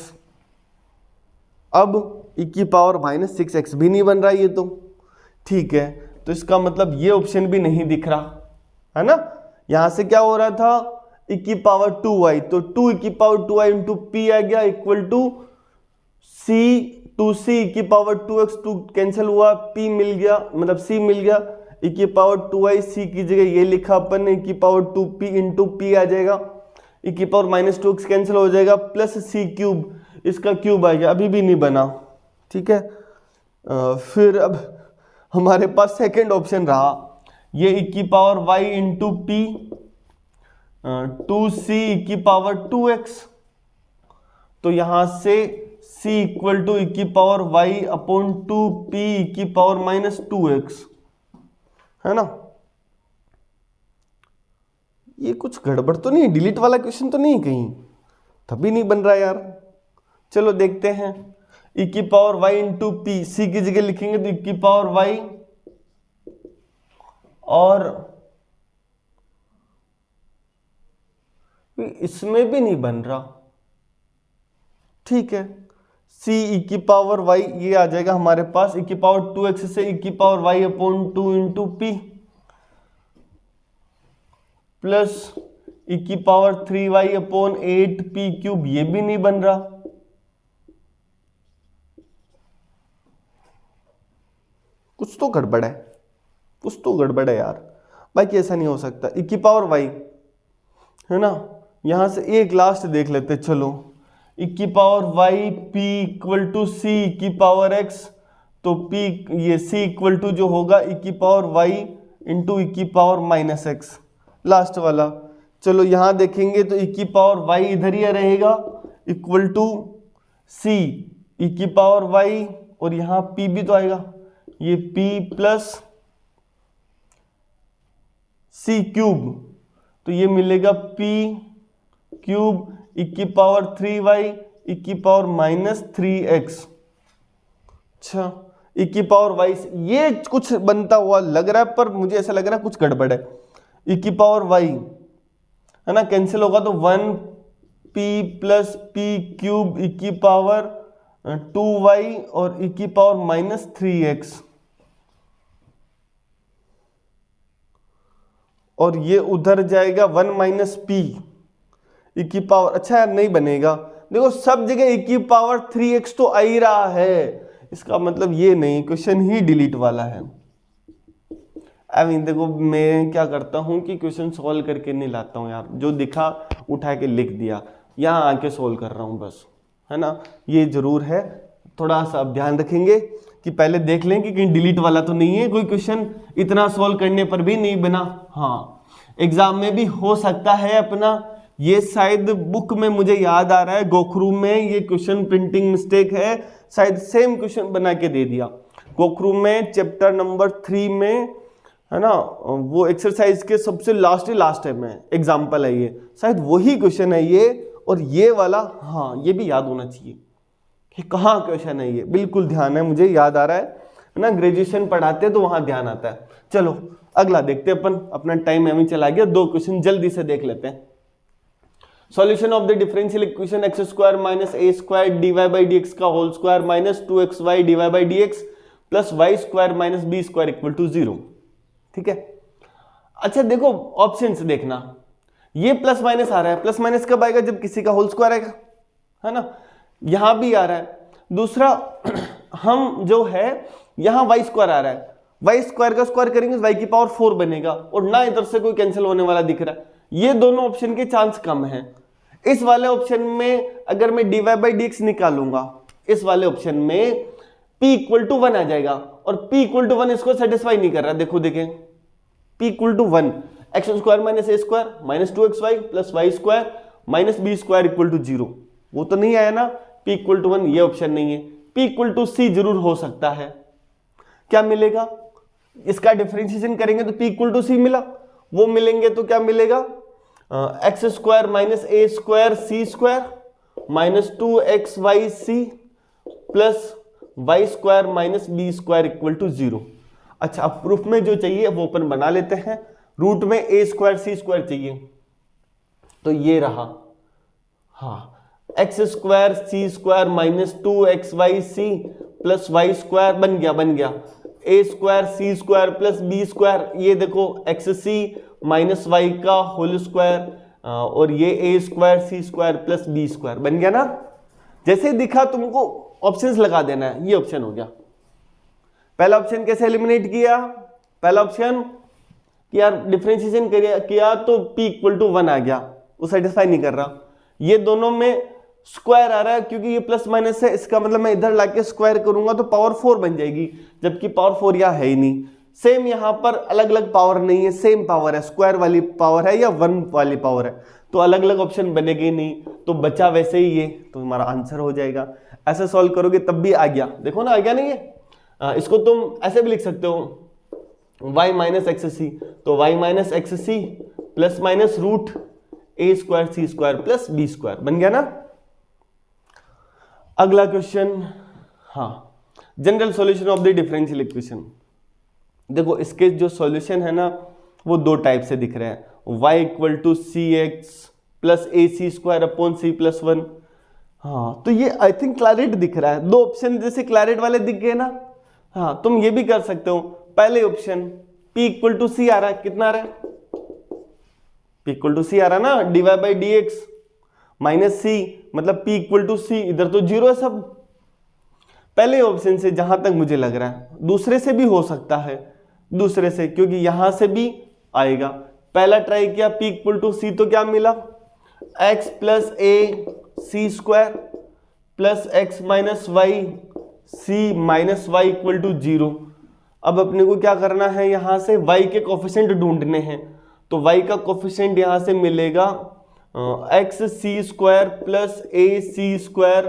अब e की पावर माइनस 6x भी नहीं बन रहा ये तो, ठीक है, तो इसका मतलब ये ऑप्शन भी नहीं दिख रहा है ना। यहां से क्या हो रहा था, e की पावर 2y, तो 2 e की पावर 2y इंटू p आ गया equal to c 2c e की पावर 2x, 2 कैंसिल हुआ, p मिल गया, मतलब c मिल गया, e की पावर 2y, c की जगह ये लिखा अपन ने, e की पावर 2p इंटू p आ जाएगा, e की पावर माइनस 2x कैंसिल हो जाएगा, प्लस c क्यूब, इसका क्यूब आ गया, अभी भी नहीं बना, ठीक है। फिर अब हमारे पास सेकेंड ऑप्शन रहा, ये e की power y into p, 2c e की पावर 2x, तो यहां से c इक्वल टू e की power y upon 2p e की पावर माइनस 2x, है ना। ये कुछ गड़बड़ तो नहीं, डिलीट वाला क्वेश्चन तो नहीं कहीं, तभी नहीं बन रहा यार। चलो देखते हैं, e की power y into p, c की जगह लिखेंगे तो e की पावर y, और इसमें भी नहीं बन रहा, ठीक है, c e की पावर y ये आ जाएगा हमारे पास, e की पावर 2x से e की power y upon 2 into p, plus e की power 3y upon 8p cube, ये भी नहीं बन रहा। कुछ तो गड़बड़ है, कुछ तो गड़बड़ है यार, बाकी ऐसा नहीं हो सकता। e की पावर y है ना, यहां से एक लास्ट देख लेते, चलो, e की power y p equal to c e की पावर x, तो p ये c इक्वल टू जो होगा e की पावर y इंटू e की पावर माइनस x, लास्ट वाला। चलो यहां देखेंगे तो e की पावर y इधर ही रहेगा इक्वल टू c e की पावर y, और यहां p भी तो आएगा, ये p प्लस c क्यूब, तो ये मिलेगा p क्यूब e की पावर 3y e की पावर माइनस 3x। अच्छा, e की पावर y, ये कुछ बनता हुआ लग रहा है, पर मुझे ऐसा लग रहा है कुछ गड़बड़ है। e की पावर y है ना, कैंसिल होगा तो 1p plus p cube e की पावर 2y और e की पावर माइनस 3x, और ये उधर जाएगा 1 माइनस p e की पावर, अच्छा यार नहीं बनेगा, देखो सब जगह e की पावर 3x तो आ ही रहा है, इसका मतलब ये नहीं, क्वेश्चन ही डिलीट वाला है। देखो मैं क्या करता हूं कि क्वेश्चन सॉल्व करके नहीं लाता हूं यार, जो दिखा उठा के लिख दिया, यहां आके सॉल्व कर रहा हूं बस, है ना। ये जरूर है, थोड़ा सा अब ध्यान रखेंगे कि पहले देख लें कि कहीं डिलीट वाला तो नहीं है, कोई क्वेश्चन इतना सॉल्व करने पर भी नहीं बना। हाँ, एग्जाम में भी हो सकता है अपना, ये शायद बुक में मुझे याद आ रहा है गोखरू में ये क्वेश्चन प्रिंटिंग मिस्टेक है, शायद सेम क्वेश्चन बना के दे दिया गोखरू में चैप्टर नंबर 3 में, है ना, वो एक्सरसाइज के सबसे लास्ट है में एग्जाम्पल है ये, शायद वही क्वेश्चन है ये, और ये वाला, हाँ ये भी याद होना चाहिए कि कहाँ क्वेश्चन है ये, बिल्कुल ध्यान है, मुझे याद आ रहा है ना, ग्रेजुएशन पढ़ाते हैं तो वहां ध्यान आता है। चलो अगला देखते हैं अपन, अपना टाइम एवं चला गया, 2 क्वेश्चन जल्दी से देख लेते हैं। Solution of the differential equation x square minus a square d Y by D x का whole square minus 2xy d Y by D x plus y square minus b square equal to 0, ठीक है। अच्छा देखो option से देखना, ये plus minus आ रहा है, प्लस माइनस कब आएगा, जब किसी का होल स्क्वायर आएगा, है ना, यहां भी आ रहा है। दूसरा हम जो है यहां वाई स्क्वायर आ रहा है, वाई स्क्वायर का स्क्वायर करेंगे वाई की पावर 4 बनेगा, और ना इधर से कोई कैंसिल होने वाला दिख रहा है, ये दोनों ऑप्शन के चांस कम है। इस वाले ऑप्शन में अगर मैं dy बाई डी एक्स निकालूंगा, इस वाले ऑप्शन में p इक्वल टू 1 आ जाएगा, और p इक्वल टू 1 इसको सेटिस्फाई नहीं कर रहा, देखो देखें, p equal to 1, x square minus a square minus 2xy plus y square minus b square equal to 0, वो तो नहीं आया ना, p इक्वल टू 1 ये ऑप्शन नहीं है, p इक्वल टू c जरूर हो सकता है। क्या मिलेगा, इसका डिफरेंशिएशन करेंगे तो p इक्वल टू c मिला, वो मिलेंगे तो क्या मिलेगा, x square minus a square c square minus 2xyc plus y square minus b square equal to 0। अच्छा अब प्रूफ में जो चाहिए वो अपन बना लेते हैं, रूट में ए स्क्वायर सी स्क्वायर चाहिए, तो ये रहा, हाँ, x square c square minus 2xyc plus y square बन गया a square c square plus b square, ये देखो एक्स सी माइनस वाई का होल स्क्वायर और ये a square c square plus b square बन गया ना। जैसे दिखा तुमको ऑप्शंस लगा देना है, ये ऑप्शन हो गया। पहला ऑप्शन कैसे एलिमिनेट किया? पहला ऑप्शन कि यार डिफरेंशिएशन किया तो p इक्वल टू 1 आ गया, वो सेटिस्फाई नहीं कर रहा। ये दोनों में स्क्वायर आ रहा है क्योंकि ये प्लस माइनस है, इसका मतलब मैं इधर लाके स्क्वायर करूंगा तो पावर 4 बन जाएगी, जबकि पावर 4 यहाँ है ही नहीं। सेम यहां पर अलग अलग पावर नहीं है, सेम पावर है, स्क्वायर वाली पावर है या 1 वाली पावर है, तो अलग अलग ऑप्शन बनेगी नहीं, तो बचा वैसे ही ये, तो हमारा आंसर हो जाएगा। ऐसे सॉल्व करोगे तब भी आ गया, देखो ना आ गया नहीं है। इसको तुम ऐसे भी लिख सकते हो y माइनस एक्स सी, तो y minus x c plus minus root a square c square plus b square बन गया ना। अगला क्वेश्चन, हाँ, general solution of the differential equation. देखो इसके जो सॉल्यूशन है ना वो दो टाइप से दिख रहे हैं, y equal to c x plus a c square upon c plus 1। हाँ, तो ये आई थिंक क्लैरिट दिख रहा है, दो ऑप्शन जैसे क्लैरिट वाले दिख गए ना। हाँ, तुम ये भी कर सकते हो, पहले option p equal to c आ रहा है, कितना आ रहा है? p इक्वल टू सी आ रहा है ना, dy by D x minus c, मतलब p इक्वल टू सी, इधर तो जीरो है सब। पहले ऑप्शन से जहां तक मुझे लग रहा है, दूसरे से भी हो सकता है, दूसरे से, क्योंकि यहां से भी आएगा। पहला ट्राई किया p इक्वल टू सी, तो क्या मिला? x plus a c square plus x minus y c minus y equal to 0। अब अपने को क्या करना है, यहां से y के कोफिशिएंट ढूंढने हैं, तो y का कोफिशिएंट यहां से मिलेगा x C square plus a c square.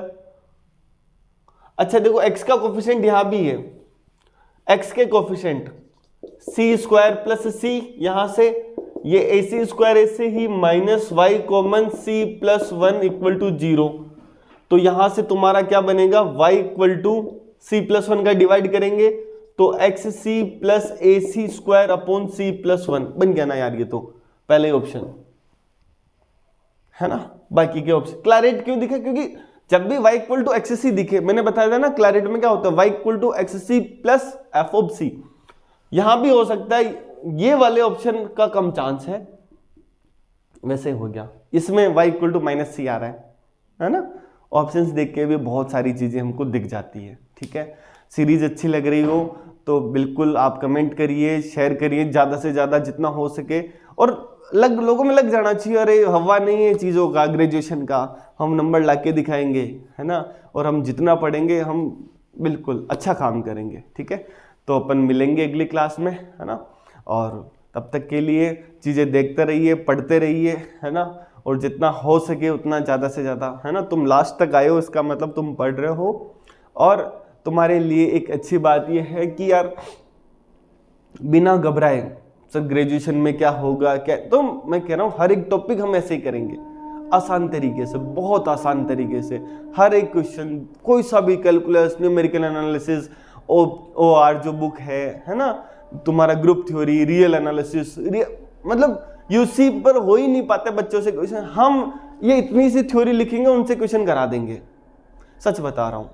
अच्छा देखो x का कोफिशिएंट यहां भी है, x के coefficient c square plus c, यहां से ये ए सी स्क्वायर ऐसे ही minus y common c plus 1 equal to 0। तो यहां से तुम्हारा क्या बनेगा, y equal to c plus 1 का डिवाइड करेंगे तो x c plus a c square upon c plus 1 बन गया ना यार। ये तो पहले ऑप्शन है ना। बाकी के ऑप्शन क्लैरिट क्यों दिखे, क्योंकि जब भी y इक्वल टू एक्स सी दिखे, मैंने बताया था ना क्लैरिट में क्या होता है, y equal to x c plus f of c. यहां भी हो सकता है, ये वाले ऑप्शन का कम चांस है, वैसे हो गया। इसमें y इक्वल टू माइनस सी आ रहा है ना। ऑप्शंस देख के भी बहुत सारी चीजें हमको दिख जाती है। ठीक है, सीरीज अच्छी लग रही हो तो बिल्कुल आप कमेंट करिए, शेयर करिए ज़्यादा से ज़्यादा जितना हो सके, और लोगों में लग जाना चाहिए, अरे हवा नहीं है चीज़ों का, ग्रेजुएशन का हम नंबर ला के दिखाएंगे, है ना, और हम जितना पढ़ेंगे हम बिल्कुल अच्छा काम करेंगे। ठीक है, तो अपन मिलेंगे अगली क्लास में, है ना, और तब तक के लिए चीज़ें देखते रहिए, पढ़ते रहिए, है ना, और जितना हो सके उतना ज़्यादा से ज़्यादा, है ना। तुम लास्ट तक आए हो, इसका मतलब तुम पढ़ रहे हो, और तुम्हारे लिए एक अच्छी बात यह है कि यार बिना घबराए, सर ग्रेजुएशन में क्या होगा क्या, तो मैं कह रहा हूँ हर एक टॉपिक हम ऐसे ही करेंगे, आसान तरीके से, बहुत आसान तरीके से। हर एक क्वेश्चन, कोई सा भी कैलकुलस, न्यूमेरिकल एनालिसिस, OR जो बुक है ना, तुम्हारा ग्रुप थ्योरी, रियल एनालिसिस, मतलब यूसी पर हो ही नहीं पाते बच्चों से क्वेश्चन, हम ये इतनी सी थ्योरी लिखेंगे उनसे क्वेश्चन करा देंगे, सच बता रहा हूँ।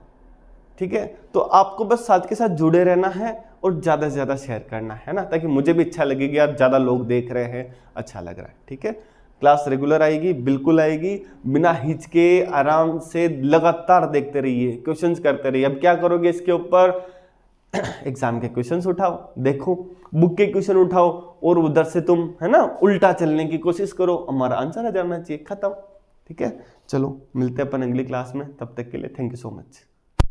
ठीक है, तो आपको बस साथ के साथ जुड़े रहना है और ज़्यादा से ज़्यादा शेयर करना है ना, ताकि मुझे भी अच्छा लगेगा यार, ज़्यादा लोग देख रहे हैं, अच्छा लग रहा है। ठीक है, क्लास रेगुलर आएगी, बिल्कुल आएगी, बिना हिचके आराम से लगातार देखते रहिए, क्वेश्चंस करते रहिए। अब क्या करोगे इसके ऊपर, एग्जाम के क्वेश्चंस उठाओ, देखो बुक के क्वेश्चन उठाओ, और उधर से तुम, है ना, उल्टा चलने की कोशिश करो, हमारा आंसर आ जाना चाहिए, खत्म। ठीक है, चलो मिलते हैं अपन अगली क्लास में, तब तक के लिए थैंक यू सो मच।